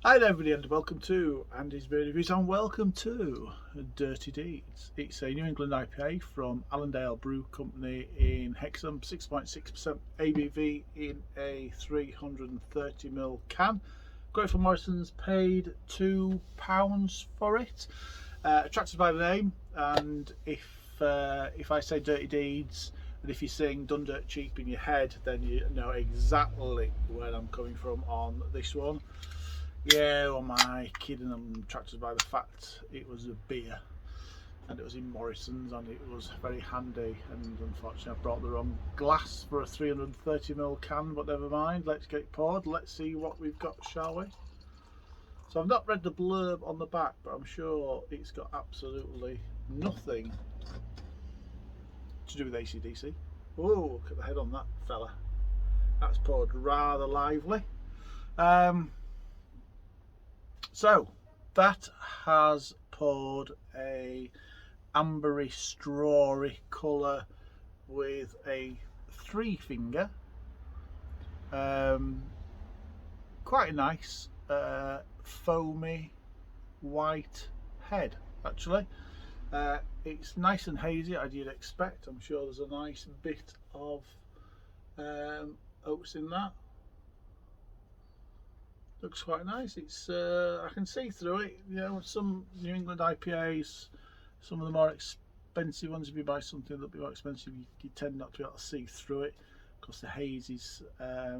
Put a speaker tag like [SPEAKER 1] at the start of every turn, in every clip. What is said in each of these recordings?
[SPEAKER 1] Hi there everybody, and welcome to Andy's Beer Reviews, and welcome to Dirty Deeds. It's a New England IPA from Allendale Brew Company in Hexham, 6.6% ABV in a 330ml can. Great for Morrison's, paid £2 for it. Attracted by the name, and if I say Dirty Deeds, and if you sing Done Dirt Cheap in your head, then you know exactly where I'm coming from on this one. Yeah, well, my kidding, I'm attracted by the fact it was a beer and it was in Morrison's and it was very handy, and unfortunately I brought the wrong glass for a 330ml can, but never mind, let's get it poured. Let's see what we've got, shall we? So I've not read the blurb on the back, but I'm sure it's got absolutely nothing to do with AC/DC. Oh, look at the head on that fella. That's poured rather lively. So that has poured a ambery strawy colour with a 3-finger, quite a nice foamy white head actually. It's nice and hazy as you'd expect. I'm sure there's a nice bit of oats in that. Looks quite nice. It's I can see through it. You know, some New England IPAs, some of the more expensive ones, if you buy something that'll be more expensive, you tend not to be able to see through it because the haze is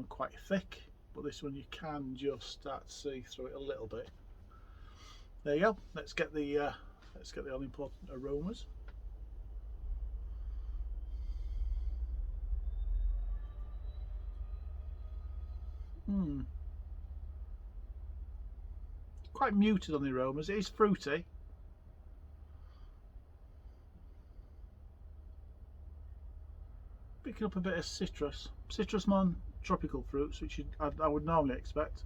[SPEAKER 1] quite thick. But this one you can just start to see through it a little bit. There you go. Let's get the all important aromas. Quite muted on the aromas. It is fruity. Picking up a bit of citrus man, tropical fruits, which I would normally expect.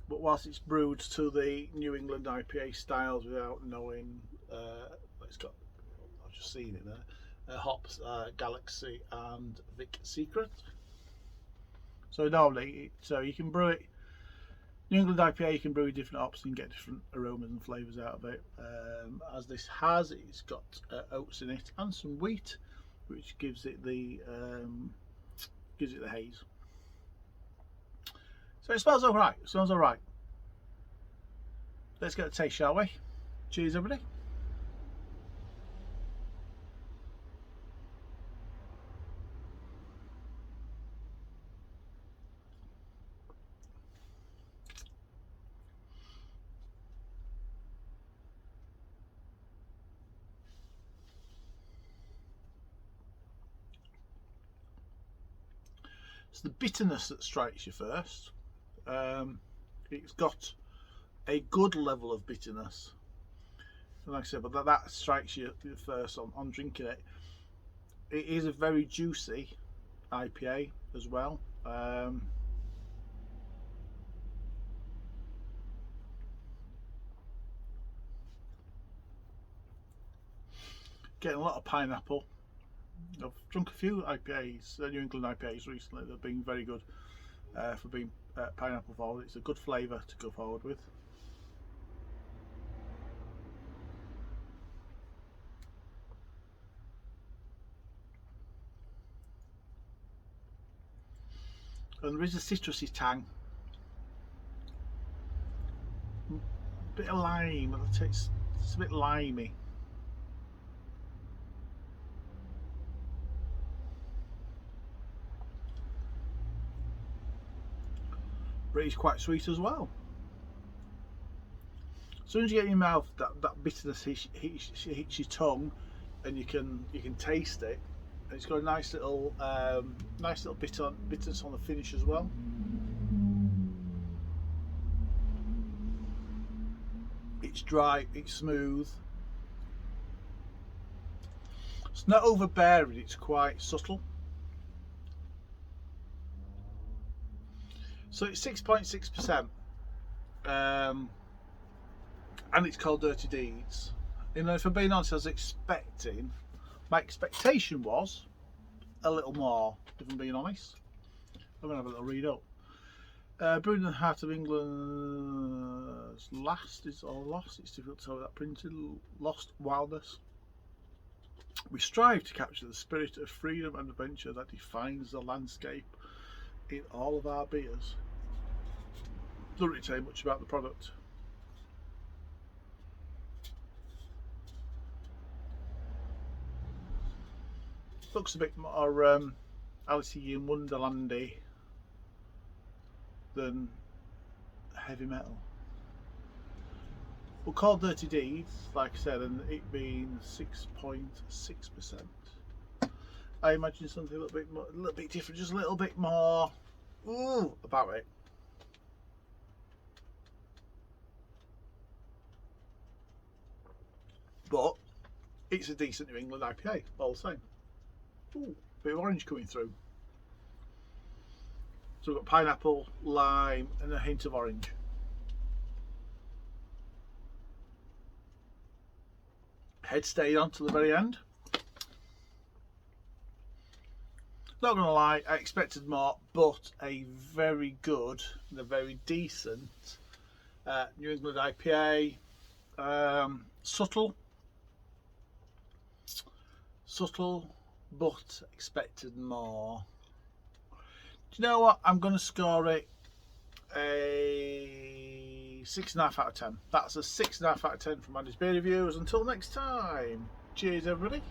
[SPEAKER 1] But whilst it's brewed to the New England IPA styles without knowing, it's got, I've just seen it there, hops, Galaxy and Vic Secret. So normally, so you can brew it, New England IPA, you can brew different hops and get different aromas and flavours out of it. As this has, it's got oats in it and some wheat, which gives it the haze. So it smells alright. It smells alright. Let's get a taste, shall we? Cheers, everybody. It's the bitterness that strikes you first. It's got a good level of bitterness, like I said, but that strikes you first on drinking it. It is a very juicy IPA as well. Getting a lot of pineapple. I've drunk a few IPAs, New England IPAs recently. They've been very good for being pineapple forward. It's a good flavour to go forward with. And there is a citrusy tang, a bit of lime. It's a bit limey. But it's quite sweet as well. As soon as you get in your mouth, that bitterness hits your tongue, and you can taste it. And it's got a nice little bitterness on the finish as well. It's dry, it's smooth. It's not overbearing, it's quite subtle. So it's 6.6%, and it's called Dirty Deeds. You know, if I'm being honest, I was expecting, my expectation was a little more, if I'm being honest. I'm going to have a little read up. Brewed in the heart of England's last is or lost. It's difficult to tell with that printed. Lost wildness. We strive to capture the spirit of freedom and adventure that defines the landscape in all of our beers. Doesn't really tell you much about the product. Looks a bit more Alice in Wonderlandy than heavy metal. We'll call Dirty Deeds, like I said, and it being 6.6%. I imagine something a little bit different, just a little bit more about it. But it's a decent New England IPA, all the same. Ooh, bit of orange coming through. So we've got pineapple, lime, and a hint of orange. Head stayed on to the very end. Not gonna lie, I expected more, but a very good and a very decent New England IPA. Subtle, but expected more. Do you know what? I'm going to score it a 6.5 out of 10. That's a 6.5 out of 10 from Andy's Beer Reviews. Until next time, cheers everybody.